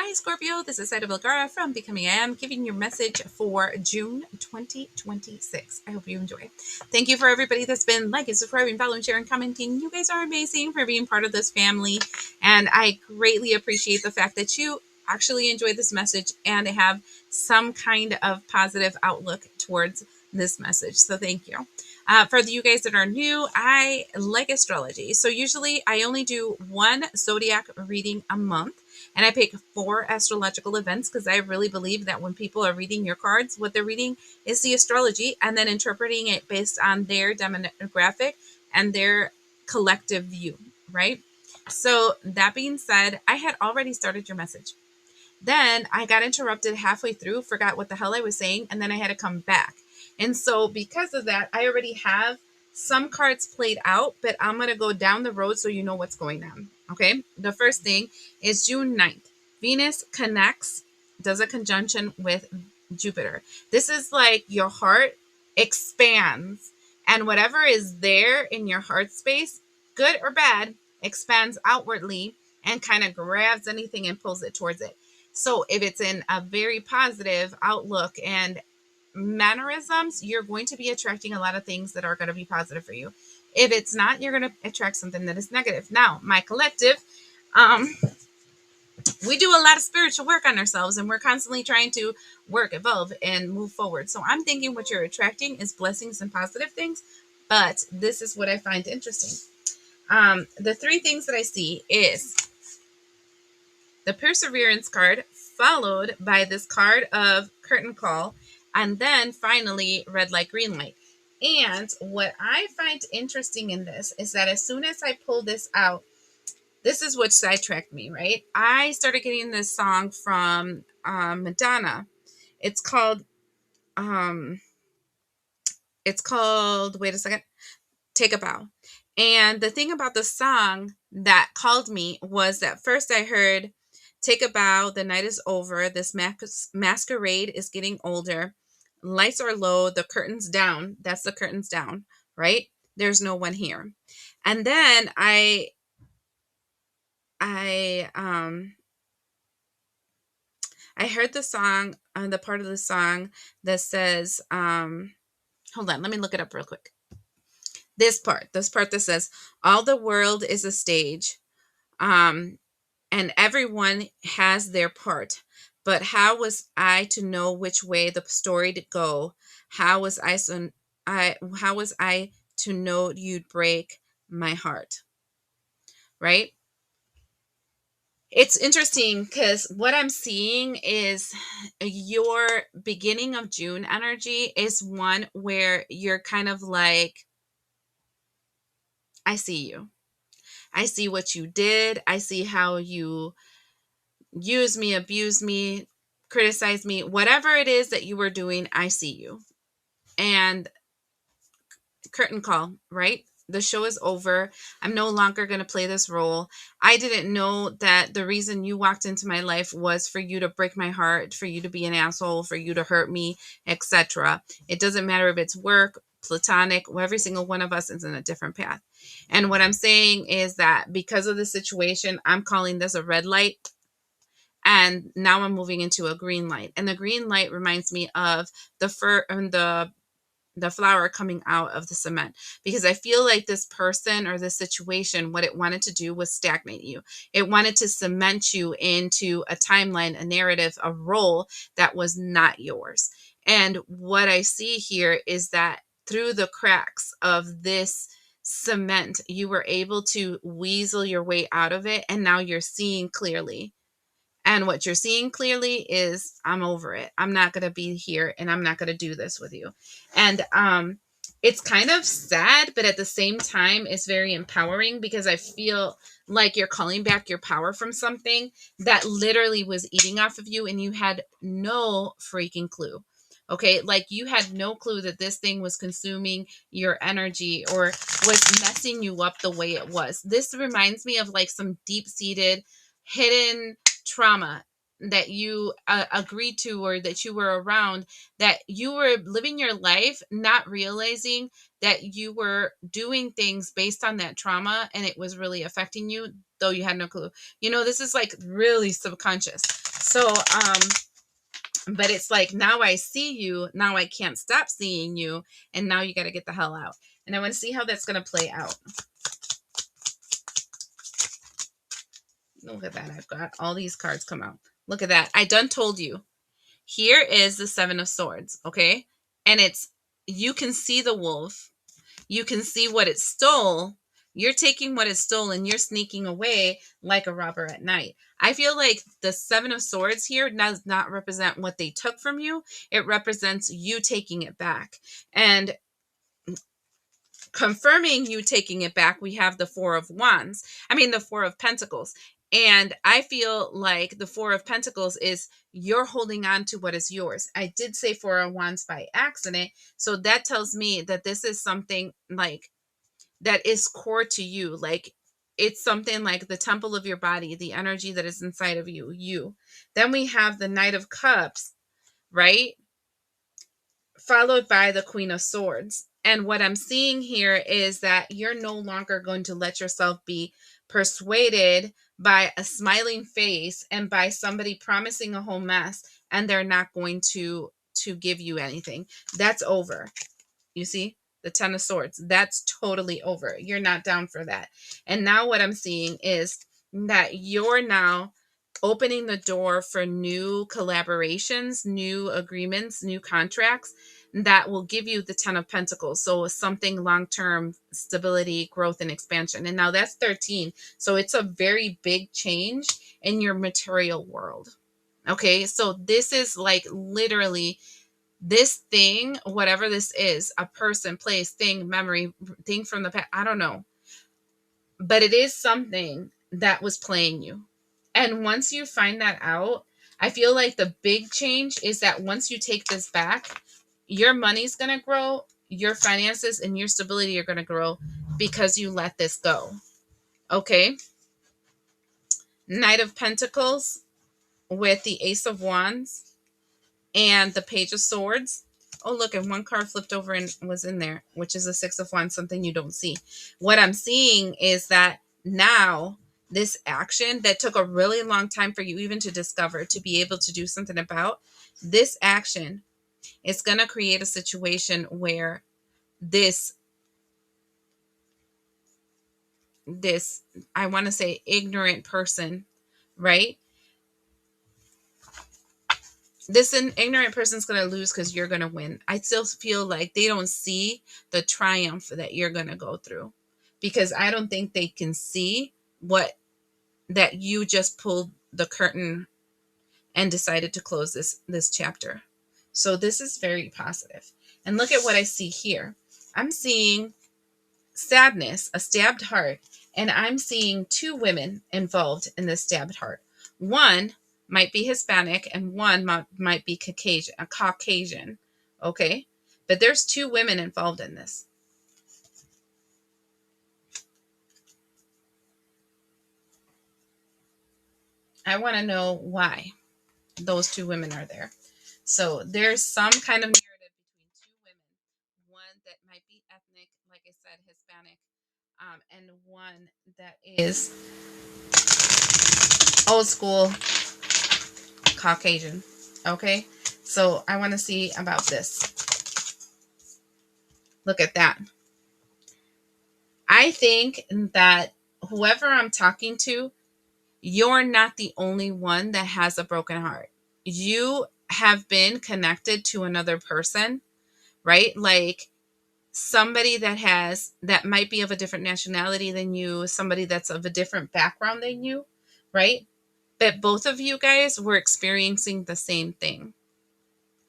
Hi, Scorpio. This is Zaida Velgara from Becoming I Am, giving your message for June 2026. I hope you enjoy. Thank you for everybody that's been liking, subscribing, following, sharing, commenting. You guys are amazing for being part of this family. And I greatly appreciate the fact that you actually enjoy this message and have some kind of positive outlook towards this message. So thank you. For you guys that are new, I like astrology. So usually I only do one zodiac reading a month. And I pick 4 astrological events because I really believe that when people are reading your cards, what they're reading is the astrology and then interpreting it based on their demographic and their collective view, right? So that being said, I had already started your message. Then I got interrupted halfway through, forgot what the hell I was saying, and then I had to come back. And so because of that, I already have some cards played out, but I'm going to go down the road so you know what's going on. Okay. The first thing is June 9th. Venus connects, does a conjunction with Jupiter. This is like your heart expands, and whatever is there in your heart space, good or bad, expands outwardly and kind of grabs anything and pulls it towards it. So if it's in a very positive outlook and mannerisms, you're going to be attracting a lot of things that are going to be positive for you. If it's not, you're going to attract something that is negative. Now, my collective, we do a lot of spiritual work on ourselves, and we're constantly trying to work, evolve, and move forward. So I'm thinking what you're attracting is blessings and positive things, but this is what I find interesting. The 3 things that I see is the Perseverance card, followed by this card of Curtain Call, and then finally Red Light, Green Light. And what I find interesting in this is that as soon as I pull this out, this is what sidetracked me, right? I started getting this song from Madonna. It's called, wait a second, Take a Bow. And the thing about the song that called me was that first I heard, take a bow, the night is over, this masquerade is getting older, lights are low, the curtains down. That's the curtains down, right? There's no one here. And then I heard the song, the part of the song that says, hold on, let me look it up real quick. This part that says, all the world is a stage, and everyone has their part. But how was I to know which way the story to go? How was I to know you'd break my heart? Right? It's interesting because what I'm seeing is your beginning of June energy is one where you're kind of like, I see you. I see what you did. I see how you use me, abuse me, criticize me, whatever it is that you were doing, I see you. And curtain call, right? The show is over. I'm no longer going to play this role. I didn't know that the reason you walked into my life was for you to break my heart, for you to be an asshole, for you to hurt me, etc. It doesn't matter if it's work, platonic, every single one of us is in a different path. And what I'm saying is that because of the situation, I'm calling this a red light. And now I'm moving into a green light. And the green light reminds me of the flower coming out of the cement, because I feel like this person or this situation, what it wanted to do was stagnate you. It wanted to cement you into a timeline, a narrative, a role that was not yours. And what I see here is that through the cracks of this cement, you were able to weasel your way out of it. And now you're seeing clearly. And what you're seeing clearly is, I'm over it. I'm not going to be here, and I'm not going to do this with you. And it's kind of sad, but at the same time, it's very empowering, because I feel like you're calling back your power from something that literally was eating off of you, and you had no freaking clue. Okay, like you had no clue that this thing was consuming your energy or was messing you up the way it was. This reminds me of like some deep-seated, hidden trauma that you agreed to, or that you were around, that you were living your life not realizing that you were doing things based on that trauma, and it was really affecting you, though you had no clue. This is like really subconscious. So, but it's like, now I see you, now I can't stop seeing you, and now you got to get the hell out. And I want to see how that's going to play out. Look at that. I've got all these cards come out. Look at that. I done told you. Here is the Seven of Swords, okay? And it's, you can see the wolf. You can see what it stole. You're taking what it stole and you're sneaking away like a robber at night. I feel like the Seven of Swords here does not represent what they took from you. It represents you taking it back. And confirming you taking it back, we have the Four of Pentacles. And I feel like the Four of Pentacles is you're holding on to what is yours. I did say Four of Wands by accident. So that tells me that this is something like that is core to you. Like, it's something like the temple of your body, the energy that is inside of you. Then we have the Knight of Cups, right? Followed by the Queen of Swords. And what I'm seeing here is that you're no longer going to let yourself be persuaded by a smiling face and by somebody promising a whole mess, and they're not going to give you anything. That's over. You see? The Ten of Swords. That's totally over. You're not down for that. And now what I'm seeing is that you're now opening the door for new collaborations, new agreements, new contracts that will give you the Ten of Pentacles. So something long-term stability, growth, and expansion. And now that's 13. So it's a very big change in your material world. Okay, so this is like literally this thing, whatever this is, a person, place, thing, memory, thing from the past, I don't know. But it is something that was playing you. And once you find that out, I feel like the big change is that once you take this back, your money's going to grow, your finances and your stability are going to grow because you let this go. Okay? Knight of Pentacles with the Ace of Wands and the Page of Swords. Oh, look, and one card flipped over and was in there, which is a Six of Wands, something you don't see. What I'm seeing is that now this action that took a really long time for you even to discover, to be able to do something about, this action is going to create a situation where this, I want to say ignorant person, right? This ignorant person's going to lose because you're going to win. I still feel like they don't see the triumph that you're going to go through, because I don't think they can see that you just pulled the curtain and decided to close this chapter. So this is very positive. And look at what I see here. I'm seeing sadness, a stabbed heart, and I'm seeing two women involved in this stabbed heart. One might be Hispanic and one might be Caucasian, okay? But there's two women involved in this. I want to know why those two women are there. So there's some kind of narrative between two women, one that might be ethnic, like I said, Hispanic, and one that is old school Caucasian. Okay, so I want to see about this. Look at that. I think that whoever I'm talking to, you're not the only one that has a broken heart. You have been connected to another person, right? Like somebody that might be of a different nationality than you, somebody that's of a different background than you, right? But both of you guys were experiencing the same thing,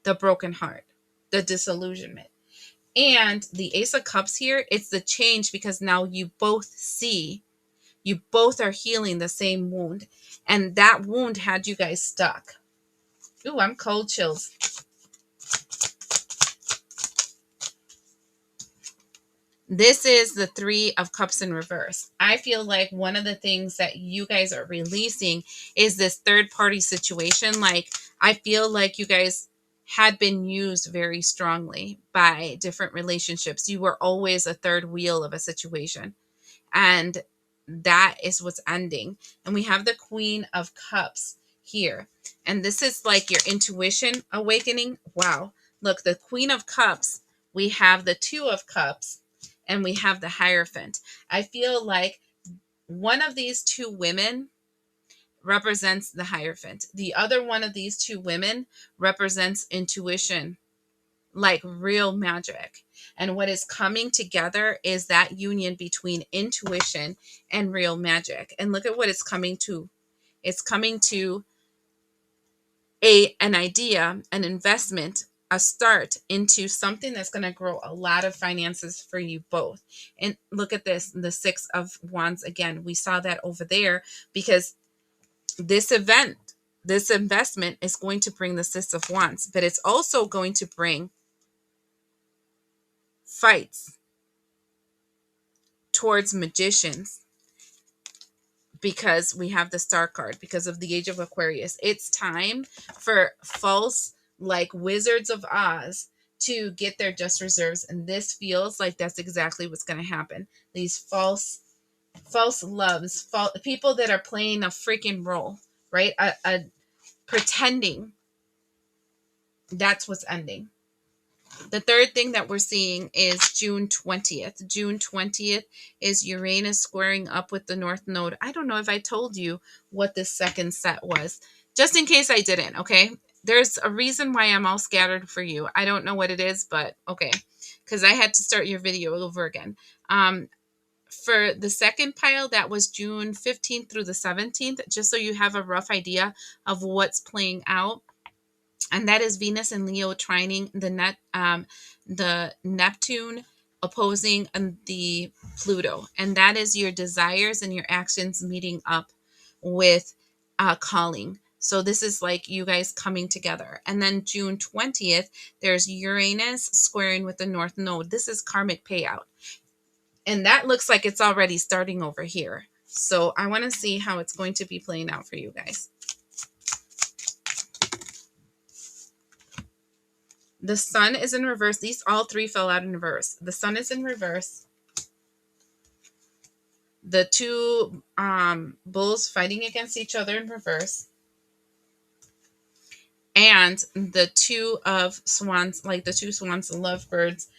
the broken heart, the disillusionment. And the Ace of Cups here, it's the change because now you both see, you both are healing the same wound. And that wound had you guys stuck. Ooh, I'm cold chills. This is the Three of Cups in reverse. I feel like one of the things that you guys are releasing is this third party situation. Like, I feel like you guys had been used very strongly by different relationships. You were always a third wheel of a situation. And that is what's ending. And we have the Queen of Cups here. And this is like your intuition awakening. Wow. Look, the Queen of Cups, we have the Two of Cups, and we have the Hierophant. I feel like one of these two women represents the Hierophant. The other one of these two women represents intuition, like real magic. And what is coming together is that union between intuition and real magic. And look at what it's coming to. It's coming to an idea, an investment, a start into something that's going to grow a lot of finances for you both. And look at this, the Six of Wands again. We saw that over there because this investment is going to bring the Six of Wands, but it's also going to bring fights towards magicians, because we have the Star card, because of the Age of Aquarius. It's time for false, like Wizards of Oz, to get their just reserves. And this feels like that's exactly what's going to happen. These false loves, people that are playing a freaking role, right? A pretending. That's what's ending. The third thing that we're seeing is June 20th. June 20th is Uranus squaring up with the North Node. I don't know if I told you what this second set was, just in case I didn't, okay? There's a reason why I'm all scattered for you. I don't know what it is, but okay, because I had to start your video over again. For the second pile, that was June 15th through the 17th, just so you have a rough idea of what's playing out. And that is Venus and Leo trining the Neptune opposing the Pluto. And that is your desires and your actions meeting up with calling. So this is like you guys coming together. And then June 20th, there's Uranus squaring with the North Node. This is karmic payout. And that looks like it's already starting over here. So I want to see how it's going to be playing out for you guys. The Sun is in reverse. These all three fell out in reverse. The Sun is in reverse. The two bulls fighting against each other in reverse. And the two of swans, like the two swans, the lovebirds,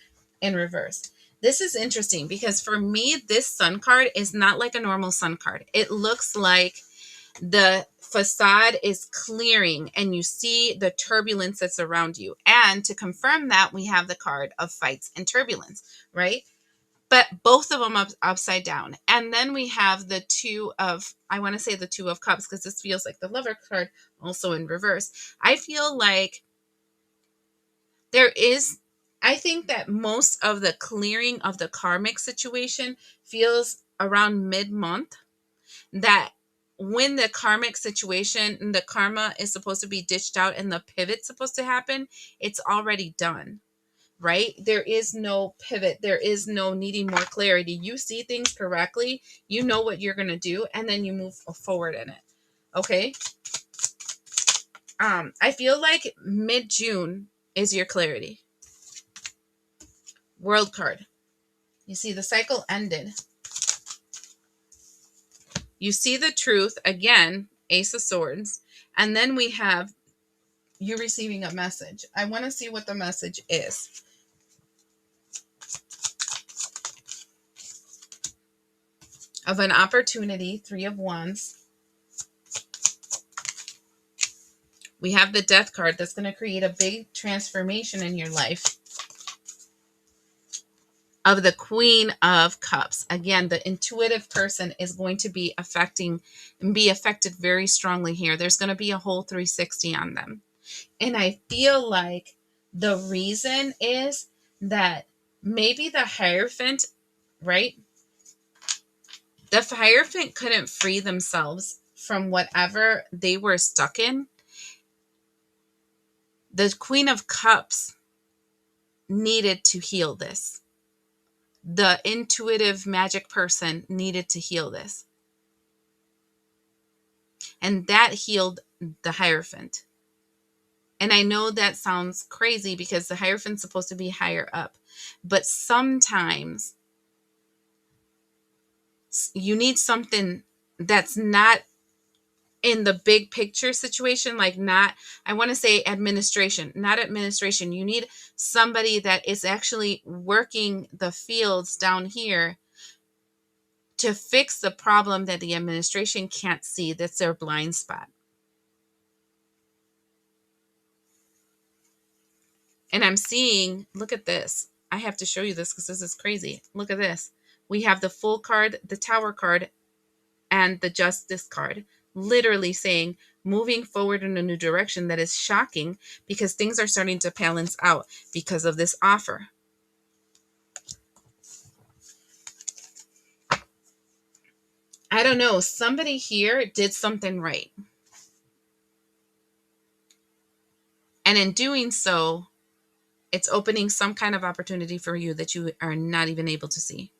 in reverse. This is interesting because for me, this Sun card is not like a normal Sun card. It looks like the facade is clearing and you see the turbulence that's around you. And to confirm that, we have the card of fights and turbulence, right? But both of them upside down. And then we have the two of, I want to say the Two of Cups, because this feels like the Lover card also in reverse. I feel like I think that most of the clearing of the karmic situation feels around mid-month, that when the karmic situation, the karma is supposed to be ditched out and the pivot's supposed to happen, it's already done, right? There is no pivot. There is no needing more clarity. You see things correctly. You know what you're going to do, and then you move forward in it. Okay? I feel like mid-June is your clarity. World card. You see the cycle ended. You see the truth again, Ace of Swords, and then we have you receiving a message. I want to see what the message is. Of an opportunity, Three of Wands. We have the Death card that's going to create a big transformation in your life. Of the Queen of Cups. Again, the intuitive person is going to be affected very strongly here. There's going to be a whole 360 on them. And I feel like the reason is that maybe the Hierophant, right? The Hierophant couldn't free themselves from whatever they were stuck in. The Queen of Cups needed to heal this. The intuitive magic person needed to heal this. And that healed the Hierophant. And I know that sounds crazy because the Hierophant's supposed to be higher up. But sometimes you need something that's not in the big picture situation, like not, I want to say administration, not administration. You need somebody that is actually working the fields down here to fix the problem that the administration can't see. That's their blind spot. And I'm seeing, look at this. I have to show you this because this is crazy. Look at this. We have the Fool card, the Tower card, and the Justice card, literally saying moving forward in a new direction that is shocking because things are starting to balance out because of this offer. I don't know. Somebody here did something right. And in doing so, it's opening some kind of opportunity for you that you are not even able to see.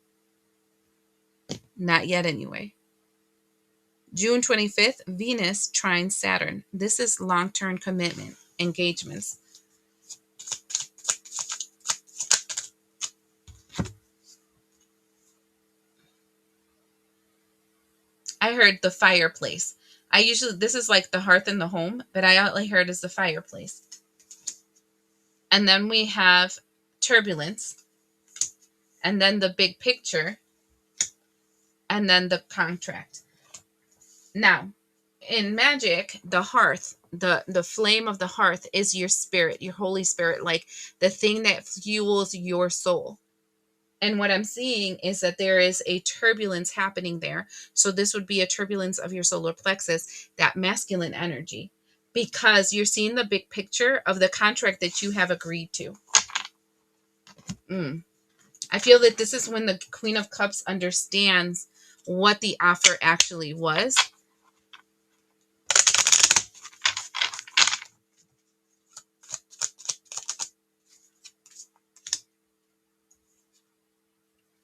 Not yet, anyway. June 25th, Venus trines Saturn. This is long-term commitment, engagements. I heard the fireplace. This is like the hearth in the home, but I only heard is the fireplace. And then we have turbulence, and then the big picture, and then the contract. Now, in magic, the hearth, the flame of the hearth is your spirit, your Holy Spirit, like the thing that fuels your soul. And what I'm seeing is that there is a turbulence happening there. So this would be a turbulence of your solar plexus, that masculine energy, because you're seeing the big picture of the contract that you have agreed to. I feel that this is when the Queen of Cups understands what the offer actually was.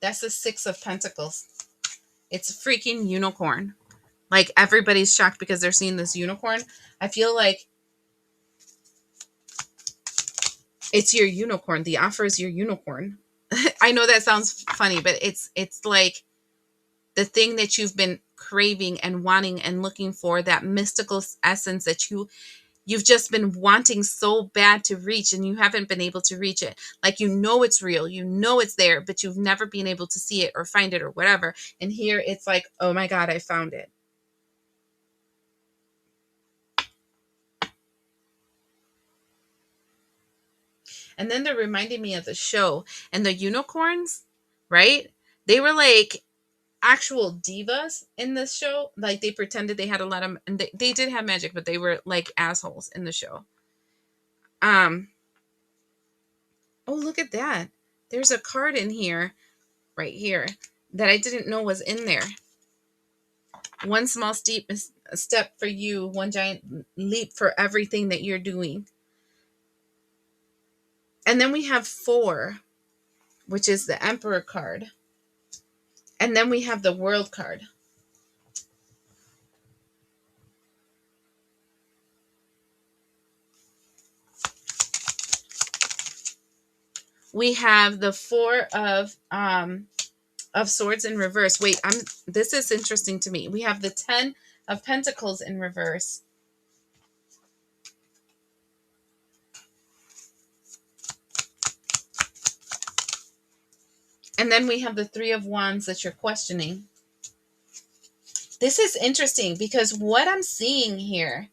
That's the Six of Pentacles. It's a freaking unicorn. Like, everybody's shocked because they're seeing this unicorn. I feel like it's your unicorn. The offer is your unicorn. I know that sounds funny, but it's like the thing that you've been craving and wanting and looking for, that mystical essence that you've just been wanting so bad to reach, and you haven't been able to reach it. Like, you know it's real, you know it's there, but you've never been able to see it or find it or whatever. And here it's like, oh my God, I found it. And then they're reminding me of the show, and the unicorns, right? They were like actual divas in this show. Like, they pretended they had a lot of, and they did have magic, but they were like assholes in the show. Oh, look at that. There's a card in here, right here, that I didn't know was in there. One small step for you, one giant leap for everything that you're doing. And then we have 4, which is the Emperor card. And then we have the World card. We have the 4 of Swords in reverse. Wait, this is interesting to me. We have the 10 of Pentacles in reverse. And then we have the 3 of Wands that you're questioning. This is interesting because what I'm seeing here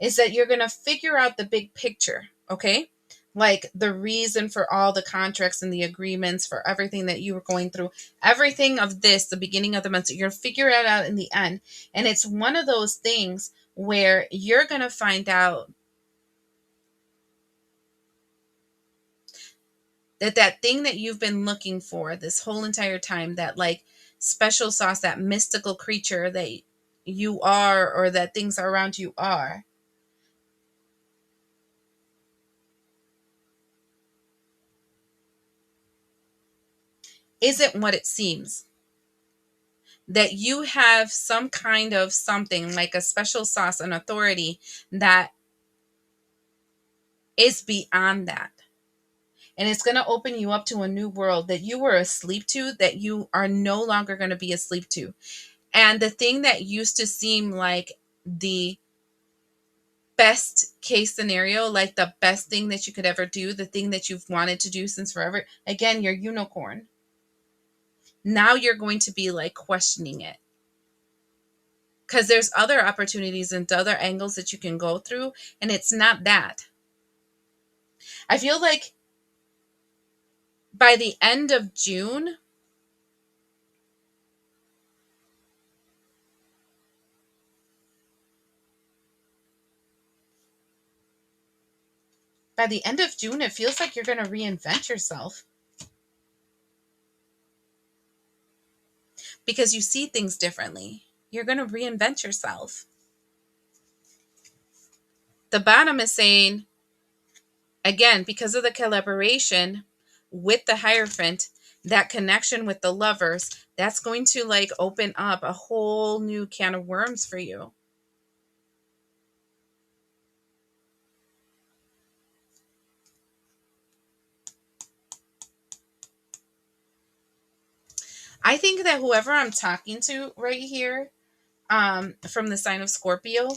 is that you're going to figure out the big picture, okay? Like the reason for all the contracts and the agreements for everything that you were going through, everything of this, the beginning of the month, you're going to figure it out in the end. And it's one of those things where you're going to find out that thing that you've been looking for this whole entire time, that like special sauce, that mystical creature that you are, or that things around you are, isn't what it seems. That you have some kind of something like a special sauce, an authority that is beyond that. And it's going to open you up to a new world that you were asleep to, that you are no longer going to be asleep to. And the thing that used to seem like the best case scenario, like the best thing that you could ever do, the thing that you've wanted to do since forever. Again, your unicorn. Now you're going to be like questioning it, because there's other opportunities and other angles that you can go through, and it's not that. I feel like by the end of June, it feels like you're going to reinvent yourself, because you see things differently. You're going to reinvent yourself. The bottom is saying, again, because of the collaboration with the Hierophant, that connection with the lovers, that's going to like open up a whole new can of worms for you. I think that whoever I'm talking to right here, from the sign of Scorpio,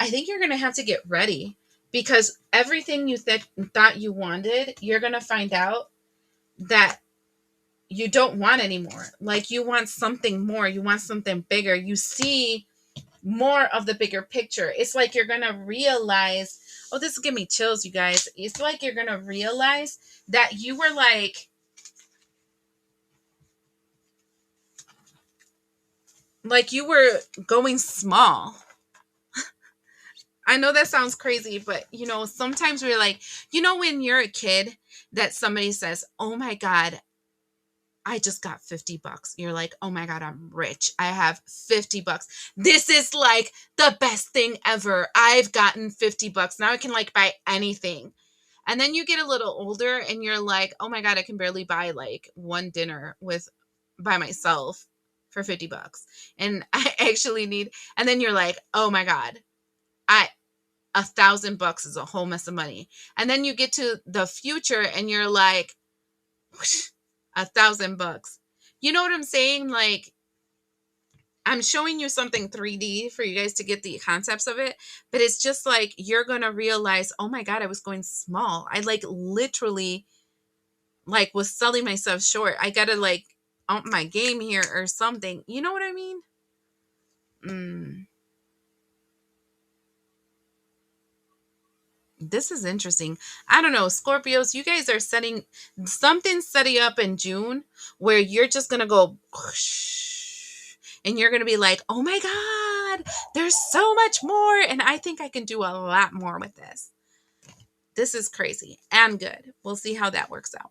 I think you're going to have to get ready, because everything you thought you wanted, you're going to find out that you don't want anymore. Like, you want something more. You want something bigger. You see more of the bigger picture. It's like you're going to realize, oh, this will give me chills, you guys. It's like you're going to realize that you were like you were going small. I know that sounds crazy, but sometimes we're like, when you're a kid, that somebody says, oh my God, I just got $50. You're like, oh my God, I'm rich. I have $50. This is like the best thing ever. I've gotten $50. Now I can like buy anything. And then you get a little older and you're like, oh my God, I can barely buy like one dinner by myself for $50. And I actually need, and then you're like, oh my God, $1,000 is a whole mess of money. And then you get to the future and you're like, whoosh, $1,000. You know what I'm saying? Like, I'm showing you something 3D for you guys to get the concepts of it, but it's just like, you're going to realize, oh my God, I was going small. I like literally like was selling myself short. I got to like up my game here or something. You know what I mean? This is interesting. I don't know, Scorpios, you guys are setting up in June where you're just going to go whoosh, and you're going to be like, oh my God, there's so much more. And I think I can do a lot more with this. This is crazy and good. We'll see how that works out.